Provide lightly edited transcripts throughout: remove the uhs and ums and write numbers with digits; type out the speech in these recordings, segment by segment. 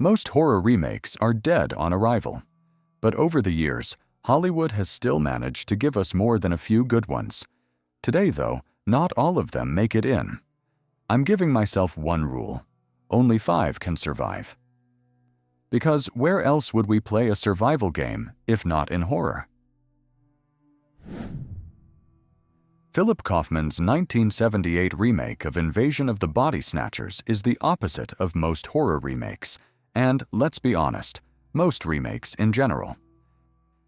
Most horror remakes are dead on arrival. But over the years, Hollywood has still managed to give us more than a few good ones. Today, though, not all of them make it in. I'm giving myself one rule: only 5 can survive. Because where else would we play a survival game if not in horror? Philip Kaufman's 1978 remake of Invasion of the Body Snatchers is the opposite of most horror remakes, and, let's be honest, most remakes in general.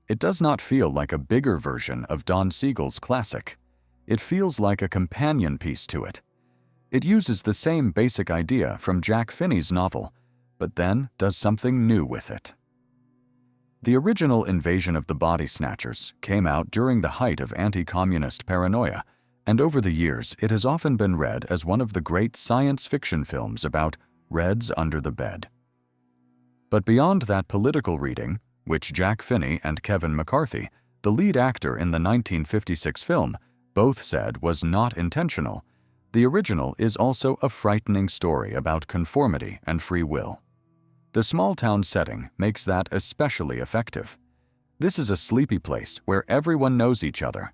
It does not feel like a bigger version of Don Siegel's classic. It feels like a companion piece to it. It uses the same basic idea from Jack Finney's novel, but then does something new with it. The original Invasion of the Body Snatchers came out during the height of anti-communist paranoia, and over the years it has often been read as one of the great science fiction films about Reds under the bed. But beyond that political reading, which Jack Finney and Kevin McCarthy, the lead actor in the 1956 film, both said was not intentional, the original is also a frightening story about conformity and free will. The small-town setting makes that especially effective. This is a sleepy place where everyone knows each other.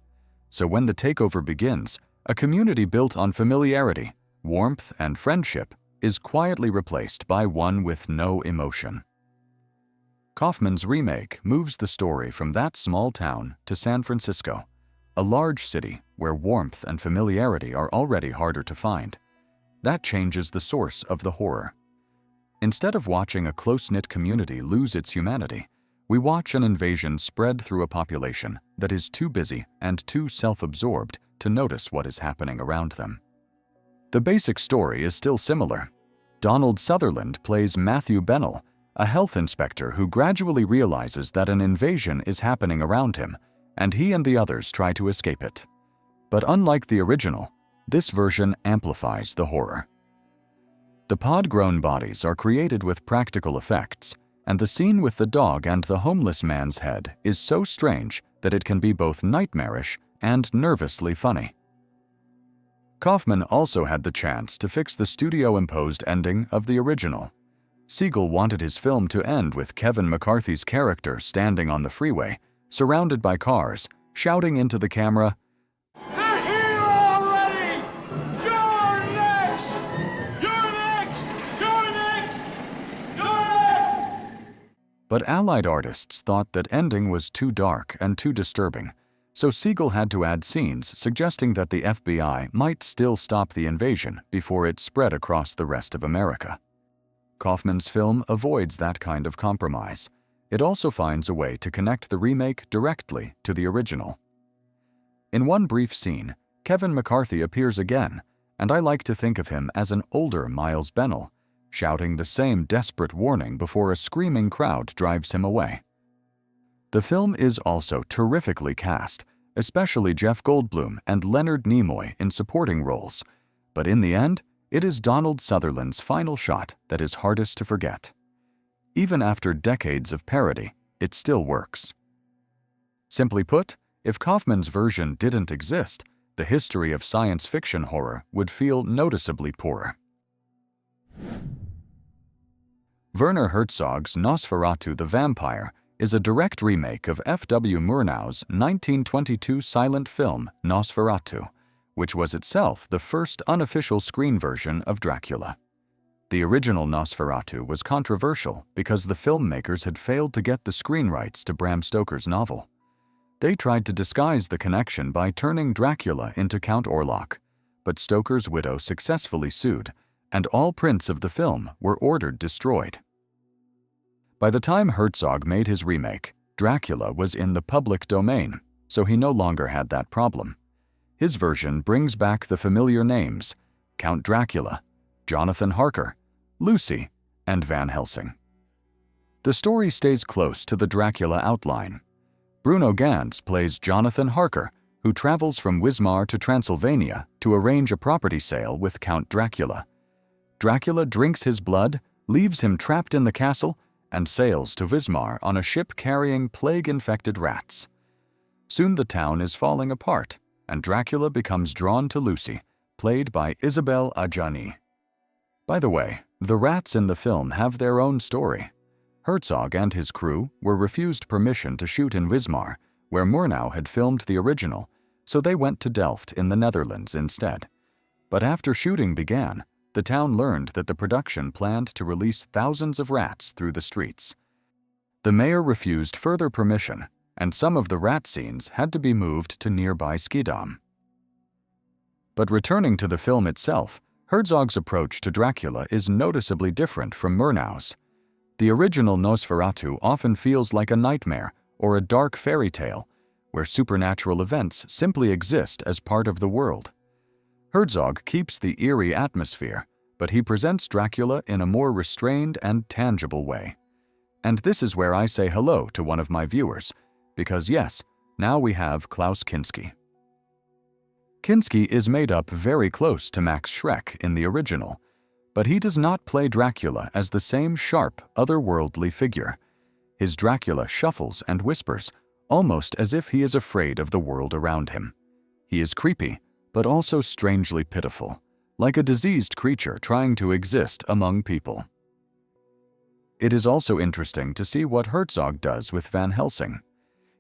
So when the takeover begins, a community built on familiarity, warmth, and friendship is quietly replaced by one with no emotion. Kaufman's remake moves the story from that small town to San Francisco, a large city where warmth and familiarity are already harder to find. That changes the source of the horror. Instead of watching a close-knit community lose its humanity, we watch an invasion spread through a population that is too busy and too self-absorbed to notice what is happening around them. The basic story is still similar. Donald Sutherland plays Matthew Bennell, a health inspector who gradually realizes that an invasion is happening around him, and he and the others try to escape it. But unlike the original, this version amplifies the horror. The pod-grown bodies are created with practical effects, and the scene with the dog and the homeless man's head is so strange that it can be both nightmarish and nervously funny. Kaufman also had the chance to fix the studio-imposed ending of the original. Siegel wanted his film to end with Kevin McCarthy's character standing on the freeway, surrounded by cars, shouting into the camera, "They're here already! You're next! You're next! You're next! You're next!" But Allied artists thought that ending was too dark and too disturbing, so Siegel had to add scenes suggesting that the FBI might still stop the invasion before it spread across the rest of America. Kaufman's film avoids that kind of compromise. It also finds a way to connect the remake directly to the original. In one brief scene, Kevin McCarthy appears again, and I like to think of him as an older Miles Bennell, shouting the same desperate warning before a screaming crowd drives him away. The film is also terrifically cast, especially Jeff Goldblum and Leonard Nimoy in supporting roles, but in the end, it is Donald Sutherland's final shot that is hardest to forget. Even after decades of parody, it still works. Simply put, if Kaufman's version didn't exist, the history of science fiction horror would feel noticeably poorer. Werner Herzog's Nosferatu the Vampyre is a direct remake of F.W. Murnau's 1922 silent film Nosferatu, which was itself the first unofficial screen version of Dracula. The original Nosferatu was controversial because the filmmakers had failed to get the screen rights to Bram Stoker's novel. They tried to disguise the connection by turning Dracula into Count Orlok, but Stoker's widow successfully sued, and all prints of the film were ordered destroyed. By the time Herzog made his remake, Dracula was in the public domain, so he no longer had that problem. His version brings back the familiar names: Count Dracula, Jonathan Harker, Lucy, and Van Helsing. The story stays close to the Dracula outline. Bruno Ganz plays Jonathan Harker, who travels from Wismar to Transylvania to arrange a property sale with Count Dracula. Dracula drinks his blood, leaves him trapped in the castle, and sails to Wismar on a ship carrying plague-infected rats. Soon the town is falling apart, and Dracula becomes drawn to Lucy, played by Isabelle Adjani. By the way, The rats in the film have their own story. Herzog and his crew were refused permission to shoot in Wismar, where Murnau had filmed the original, so they went to Delft in the Netherlands instead. But after shooting began, the town learned that the production planned to release thousands of rats through the streets. The mayor refused further permission, and some of the rat scenes had to be moved to nearby Schiedam. But returning to the film itself, Herzog's approach to Dracula is noticeably different from Murnau's. The original Nosferatu often feels like a nightmare or a dark fairy tale, where supernatural events simply exist as part of the world. Herzog keeps the eerie atmosphere, but he presents Dracula in a more restrained and tangible way. And this is where I say hello to one of my viewers, because yes, now we have Klaus Kinski. Kinski is made up very close to Max Schreck in the original, but he does not play Dracula as the same sharp, otherworldly figure. His Dracula shuffles and whispers, almost as if he is afraid of the world around him. He is creepy, but also strangely pitiful, like a diseased creature trying to exist among people. It is also interesting to see what Herzog does with Van Helsing.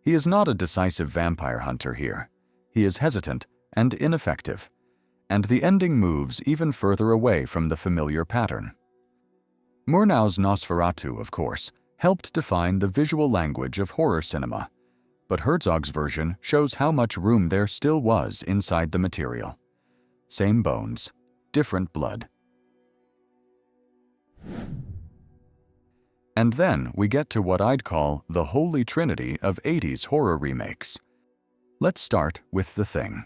He is not a decisive vampire hunter here. He is hesitant and ineffective, and the ending moves even further away from the familiar pattern. Murnau's Nosferatu, of course, helped define the visual language of horror cinema, but Herzog's version shows how much room there still was inside the material. Same bones, different blood. And then we get to what I'd call the holy trinity of 80s horror remakes. Let's start with The Thing.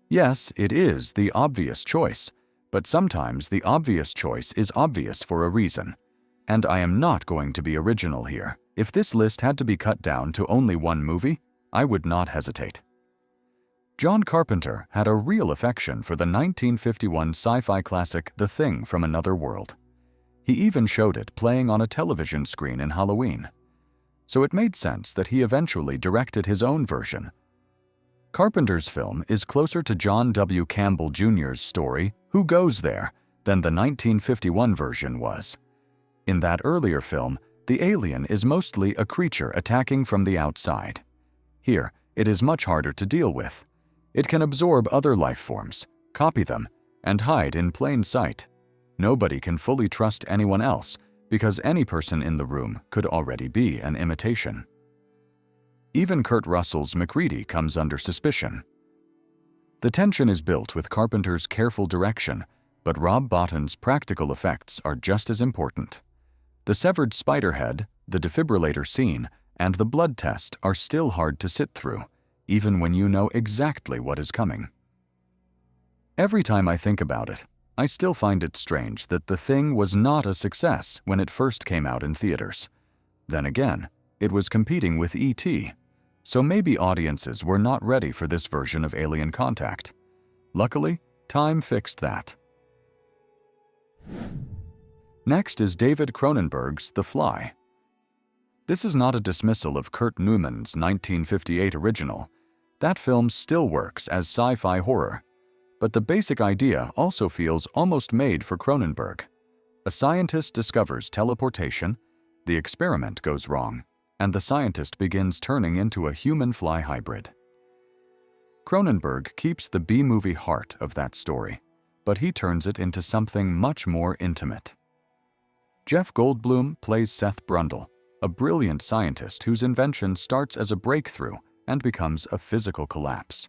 Yes, it is the obvious choice, but sometimes the obvious choice is obvious for a reason. And I am not going to be original here. If this list had to be cut down to only one movie, I would not hesitate. John Carpenter had a real affection for the 1951 sci-fi classic The Thing from Another World. He even showed it playing on a television screen in Halloween. So it made sense that he eventually directed his own version. Carpenter's film is closer to John W. Campbell Jr.'s story, Who Goes There?, than the 1951 version was. In that earlier film, the alien is mostly a creature attacking from the outside. Here, it is much harder to deal with. It can absorb other life forms, copy them, and hide in plain sight. Nobody can fully trust anyone else because any person in the room could already be an imitation. Even Kurt Russell's MacReady comes under suspicion. The tension is built with Carpenter's careful direction, but Rob Bottin's practical effects are just as important. The severed spider head, the defibrillator scene, and the blood test are still hard to sit through, even when you know exactly what is coming. Every time I think about it, I still find it strange that The Thing was not a success when it first came out in theaters. Then again, it was competing with E.T., so maybe audiences were not ready for this version of Alien Contact. Luckily, time fixed that. Next is David Cronenberg's The Fly. This is not a dismissal of Kurt Neumann's 1958 original. That film still works as sci-fi horror, but the basic idea also feels almost made for Cronenberg. A scientist discovers teleportation, the experiment goes wrong, and the scientist begins turning into a human-fly hybrid. Cronenberg keeps the B-movie heart of that story, but he turns it into something much more intimate. Jeff Goldblum plays Seth Brundle, a brilliant scientist whose invention starts as a breakthrough and becomes a physical collapse.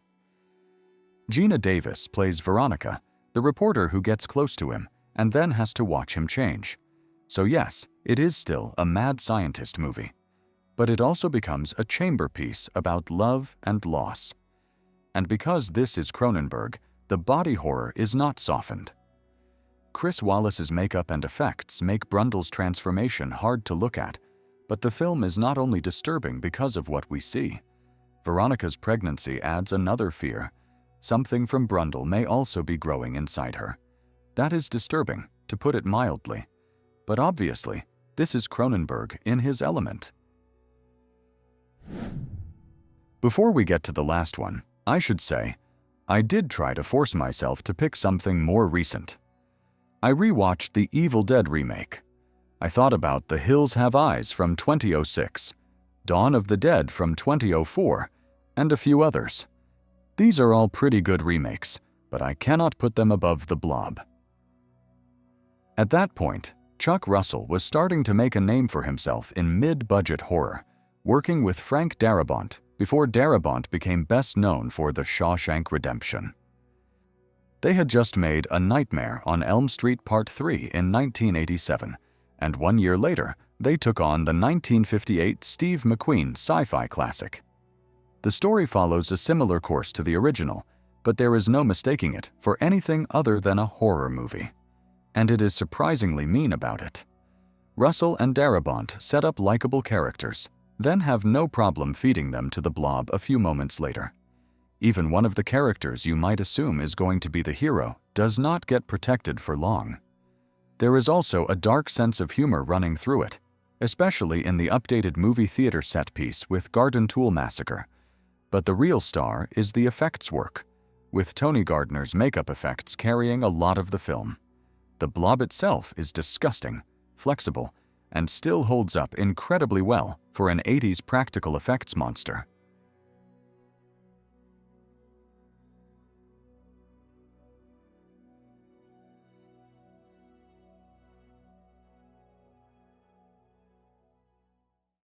Gina Davis plays Veronica, the reporter who gets close to him and then has to watch him change. So yes, it is still a mad scientist movie, but it also becomes a chamber piece about love and loss. And because this is Cronenberg, the body horror is not softened. Chris Wallace's makeup and effects make Brundle's transformation hard to look at, but the film is not only disturbing because of what we see. Veronica's pregnancy adds another fear. Something from Brundle may also be growing inside her. That is disturbing, to put it mildly. But obviously, this is Cronenberg in his element. Before we get to the last one, I should say, I did try to force myself to pick something more recent. I rewatched the Evil Dead remake. I thought about The Hills Have Eyes from 2006, Dawn of the Dead from 2004, and a few others. These are all pretty good remakes, but I cannot put them above The Blob. At that point, Chuck Russell was starting to make a name for himself in mid-budget horror, working with Frank Darabont before Darabont became best known for The Shawshank Redemption. They had just made A Nightmare on Elm Street Part 3 in 1987, and 1 year later, they took on the 1958 Steve McQueen sci-fi classic. The story follows a similar course to the original, but there is no mistaking it for anything other than a horror movie. And it is surprisingly mean about it. Russell and Darabont set up likable characters, then have no problem feeding them to the Blob a few moments later. Even one of the characters you might assume is going to be the hero does not get protected for long. There is also a dark sense of humor running through it, especially in the updated movie theater set piece with Garden Tool Massacre. But the real star is the effects work, with Tony Gardner's makeup effects carrying a lot of the film. The Blob itself is disgusting, flexible, and still holds up incredibly well for an 80s practical effects monster.